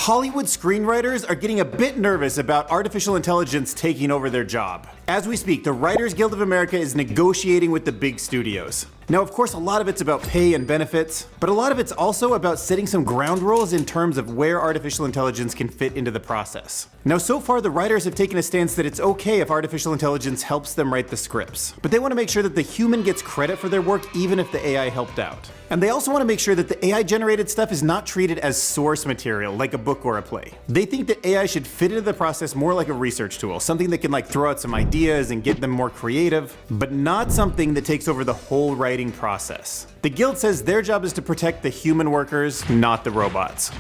Hollywood screenwriters are getting a bit nervous about artificial intelligence taking over their job. As we speak, the Writers Guild of America is negotiating with the big studios. Now, of course, a lot of it's about pay and benefits, but a lot of it's also about setting some ground rules in terms of where artificial intelligence can fit into the process. Now, so far, the writers have taken a stance that it's okay if artificial intelligence helps them write the scripts, but they want to make sure that the human gets credit for their work even if the AI helped out. And they also want to make sure that the AI-generated stuff is not treated as source material, like a book or a play. They think that AI should fit into the process more like a research tool, something that can throw out some ideas and get them more creative, but not something that takes over the whole writing process. The guild says their job is to protect the human workers, not the robots.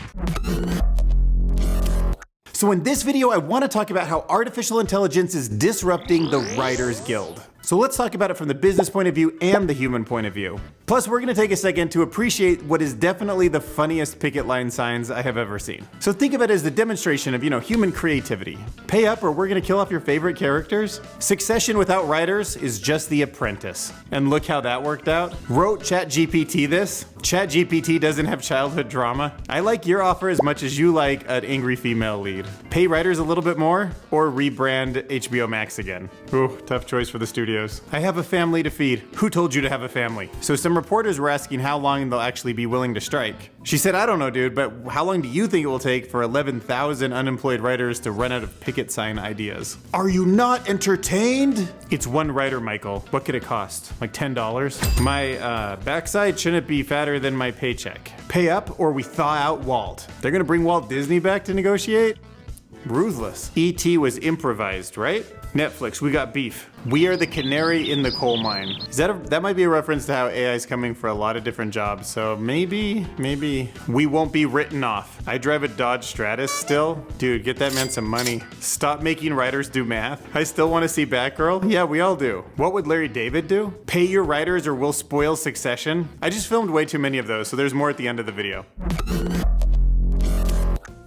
So in this video, I want to talk about how artificial intelligence is disrupting the Writers Guild. So let's talk about it from the business point of view and the human point of view. Plus, we're gonna take a second to appreciate what is definitely the funniest picket line signs I have ever seen. So think of it as the demonstration of, human creativity. Pay up or we're gonna kill off your favorite characters. Succession without writers is just The Apprentice. And look how that worked out. Wrote ChatGPT this. ChatGPT doesn't have childhood drama. I like your offer as much as you like an angry female lead. Pay writers a little bit more or rebrand HBO Max again. Ooh, tough choice for the studios. I have a family to feed. Who told you to have a family? So some reporters were asking how long they'll actually be willing to strike. She said, I don't know, dude, but how long do you think it will take for 11,000 unemployed writers to run out of picket sign ideas? Are you not entertained? It's one writer, Michael. What could it cost? Like $10? My backside shouldn't be fatter than my paycheck. Pay up or we thaw out Walt. They're gonna bring Walt Disney back to negotiate? Ruthless. E.T. was improvised, right? Netflix, we got beef. We are the canary in the coal mine. That might be a reference to how AI is coming for a lot of different jobs, so maybe we won't be written off. I drive a Dodge Stratus still. Dude, get that man some money. Stop making writers do math. I still want to see Batgirl. Yeah, we all do. What would Larry David do? Pay your writers or we'll spoil Succession? I just filmed way too many of those, so there's more at the end of the video.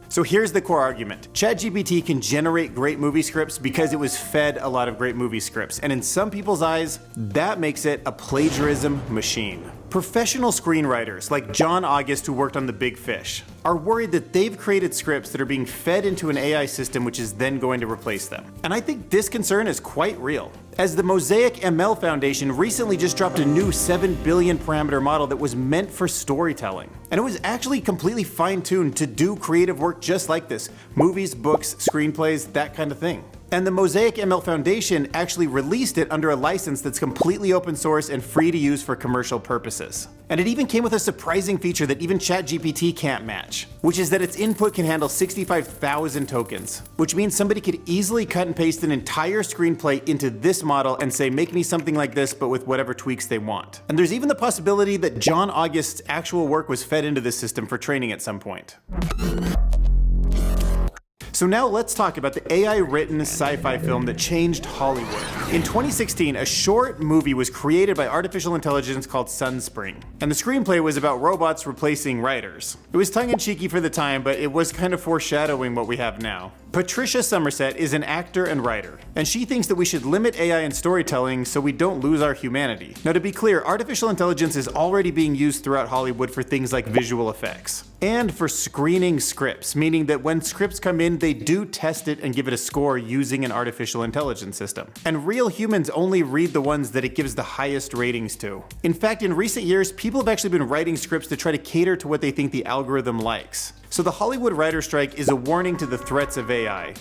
So here's the core argument. ChatGPT can generate great movie scripts because it was fed a lot of great movie scripts, and in some people's eyes, that makes it a plagiarism machine. Professional screenwriters like John August, who worked on The Big Fish, are worried that they've created scripts that are being fed into an AI system which is then going to replace them. And I think this concern is quite real, as the Mosaic ML Foundation recently just dropped a new 7 billion parameter model that was meant for storytelling. And it was actually completely fine-tuned to do creative work just like this. Movies, books, screenplays, that kind of thing. And the Mosaic ML Foundation actually released it under a license that's completely open source and free to use for commercial purposes. And it even came with a surprising feature that even ChatGPT can't match, which is that its input can handle 65,000 tokens, which means somebody could easily cut and paste an entire screenplay into this model and say, make me something like this, but with whatever tweaks they want. And there's even the possibility that John August's actual work was fed into this system for training at some point. So now let's talk about the AI-written sci-fi film that changed Hollywood. In 2016, a short movie was created by artificial intelligence called Sunspring, and the screenplay was about robots replacing writers. It was tongue-in-cheeky for the time, but it was kind of foreshadowing what we have now. Patricia Somerset is an actor and writer, and she thinks that we should limit AI in storytelling so we don't lose our humanity. Now, to be clear, artificial intelligence is already being used throughout Hollywood for things like visual effects, and for screening scripts, meaning that when scripts come in, they do test it and give it a score using an artificial intelligence system. And real humans only read the ones that it gives the highest ratings to. In fact, in recent years, people have actually been writing scripts to try to cater to what they think the algorithm likes. So the Hollywood writer strike is a warning to the threats of AI.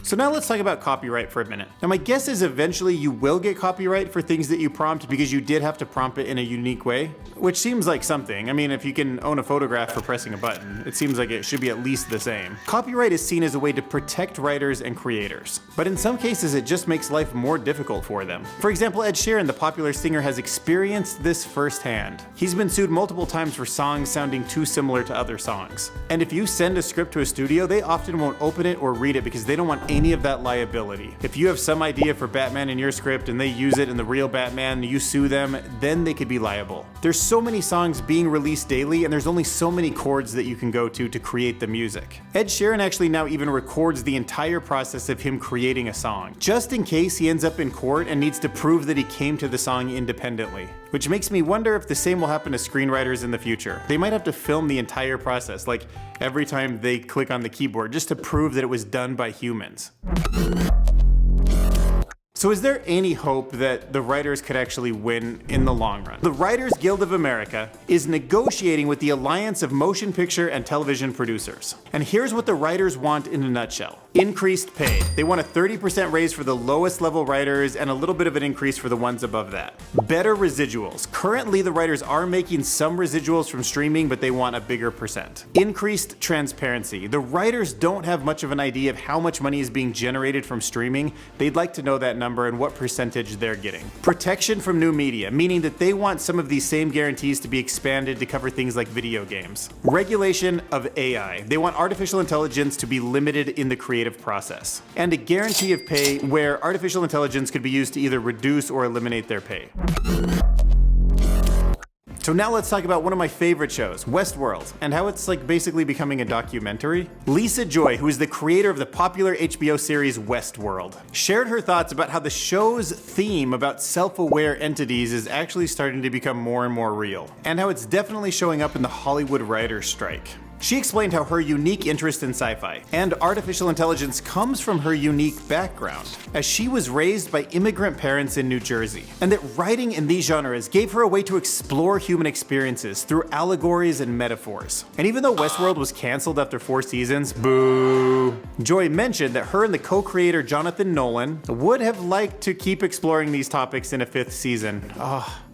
So now let's talk about copyright for a minute. Now my guess is eventually you will get copyright for things that you prompt because you did have to prompt it in a unique way, which seems like something. I mean, if you can own a photograph for pressing a button, it seems like it should be at least the same. Copyright is seen as a way to protect writers and creators, but in some cases it just makes life more difficult for them. For example, Ed Sheeran, the popular singer, has experienced this firsthand. He's been sued multiple times for songs sounding too similar to other songs. And if you send a script to a studio, they often won't open it or read it because they don't want any of that liability. If you have some idea for Batman in your script and they use it in the real Batman, you sue them, then they could be liable. There's so many songs being released daily and there's only so many chords that you can go to create the music. Ed Sheeran actually now even records the entire process of him creating a song, just in case he ends up in court and needs to prove that he came to the song independently. which makes me wonder if the same will happen to screenwriters in the future. They might have to film the entire process, like every time they click on the keyboard, just to prove that it was done by humans. So is there any hope that the writers could actually win in the long run? The Writers Guild of America is negotiating with the Alliance of Motion Picture and Television Producers. And here's what the writers want in a nutshell. Increased pay. They want a 30% raise for the lowest level writers and a little bit of an increase for the ones above that. Better residuals. Currently, the writers are making some residuals from streaming, but they want a bigger percent. Increased transparency. The writers don't have much of an idea of how much money is being generated from streaming. They'd like to know that number and what percentage they're getting. Protection from new media, meaning that they want some of these same guarantees to be expanded to cover things like video games. Regulation of AI. They want artificial intelligence to be limited in the creative process. And a guarantee of pay where artificial intelligence could be used to either reduce or eliminate their pay. So now let's talk about one of my favorite shows, Westworld, and how it's like basically becoming a documentary. Lisa Joy, who is the creator of the popular HBO series Westworld, shared her thoughts about how the show's theme about self-aware entities is actually starting to become more and more real, and how it's definitely showing up in the Hollywood writers' strike. She explained how her unique interest in sci-fi and artificial intelligence comes from her unique background, as she was raised by immigrant parents in New Jersey, and that writing in these genres gave her a way to explore human experiences through allegories and metaphors. And even though Westworld was canceled after 4 seasons, boo, Joy mentioned that her and the co-creator Jonathan Nolan would have liked to keep exploring these topics in a 5th season.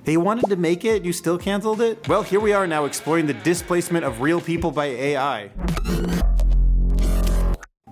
They wanted to make it, you still canceled it? Well, here we are now exploring the displacement of real people by AI.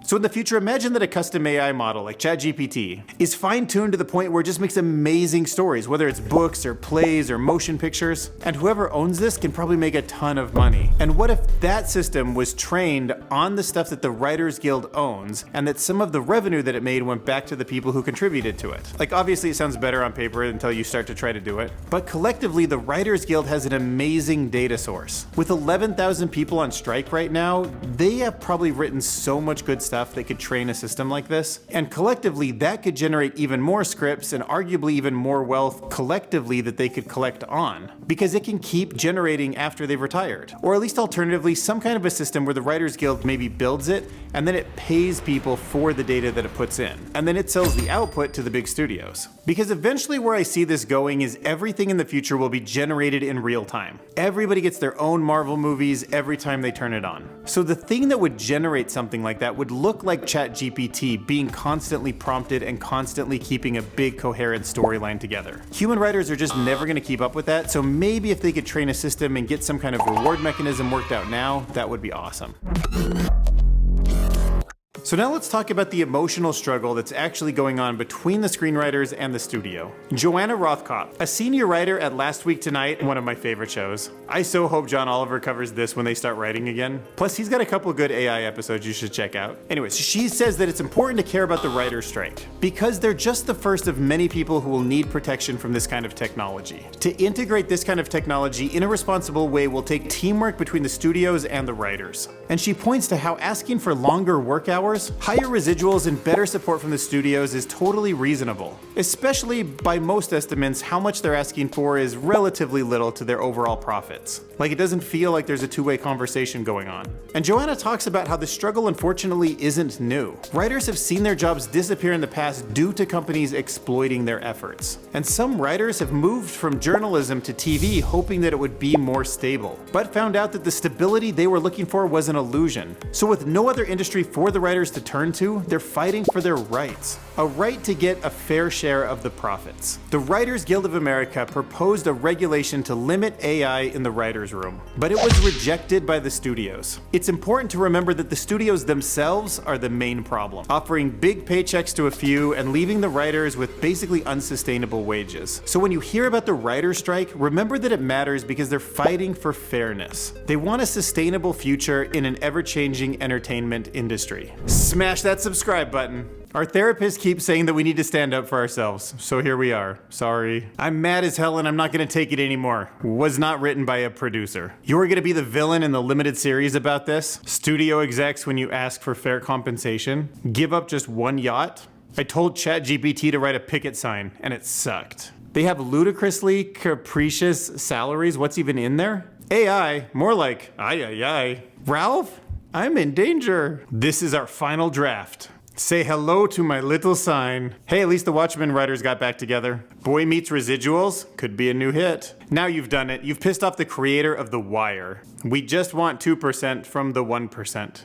So in the future, imagine that a custom AI model like ChatGPT is fine-tuned to the point where it just makes amazing stories, whether it's books or plays or motion pictures, and whoever owns this can probably make a ton of money. And what if that system was trained on the stuff that the Writers Guild owns, and that some of the revenue that it made went back to the people who contributed to it? Like, obviously it sounds better on paper until you start to try to do it, but collectively the Writers Guild has an amazing data source. With 11,000 people on strike right now, they have probably written so much good stuff that could train a system like this, and collectively that could generate even more scripts and arguably even more wealth collectively that they could collect on, because it can keep generating after they've retired. Or at least alternatively, some kind of a system where the Writers Guild maybe builds it and then it pays people for the data that it puts in, and then it sells the output to the big studios. Because eventually where I see this going is everything in the future will be generated in real time. Everybody gets their own Marvel movies every time they turn it on. So the thing that would generate something like that would look like ChatGPT being constantly prompted and constantly keeping a big coherent storyline together. Human writers are just never going to keep up with that, so maybe if they could train a system and get some kind of reward mechanism worked out now, that would be awesome. So now let's talk about the emotional struggle that's actually going on between the screenwriters and the studio. Joanna Rothkopf, a senior writer at Last Week Tonight, one of my favorite shows. I so hope John Oliver covers this when they start writing again. Plus, he's got a couple good AI episodes you should check out. Anyways, she says that it's important to care about the writer's strike, because they're just the first of many people who will need protection from this kind of technology. To integrate this kind of technology in a responsible way will take teamwork between the studios and the writers. And she points to how asking for longer work hours, higher residuals, and better support from the studios is totally reasonable. Especially by most estimates, how much they're asking for is relatively little to their overall profits. Like, it doesn't feel like there's a two-way conversation going on. And Joanna talks about how the struggle unfortunately isn't new. Writers have seen their jobs disappear in the past due to companies exploiting their efforts. And some writers have moved from journalism to TV hoping that it would be more stable, but found out that the stability they were looking for was an illusion. So with no other industry for the writers to turn to, they're fighting for their rights. A right to get a fair share of the profits. The Writers Guild of America proposed a regulation to limit AI in the writer's room, but it was rejected by the studios. It's important to remember that the studios themselves are the main problem, offering big paychecks to a few and leaving the writers with basically unsustainable wages. So when you hear about the writer's strike, remember that it matters because they're fighting for fairness. They want a sustainable future in an ever-changing entertainment industry. Smash that subscribe button. Our therapist keeps saying that we need to stand up for ourselves, so here we are. Sorry. I'm mad as hell and I'm not gonna take it anymore. Was not written by a producer. You're gonna be the villain in the limited series about this? Studio execs, when you ask for fair compensation, give up just one yacht? I told ChatGPT to write a picket sign, and it sucked. They have ludicrously capricious salaries. What's even in there? AI, more like, ay. Ralph, I'm in danger. This is our final draft. Say hello to my little sign. Hey, at least the Watchmen writers got back together. Boy Meets Residuals could be a new hit. Now you've done it. You've pissed off the creator of The Wire. We just want 2% from the 1%.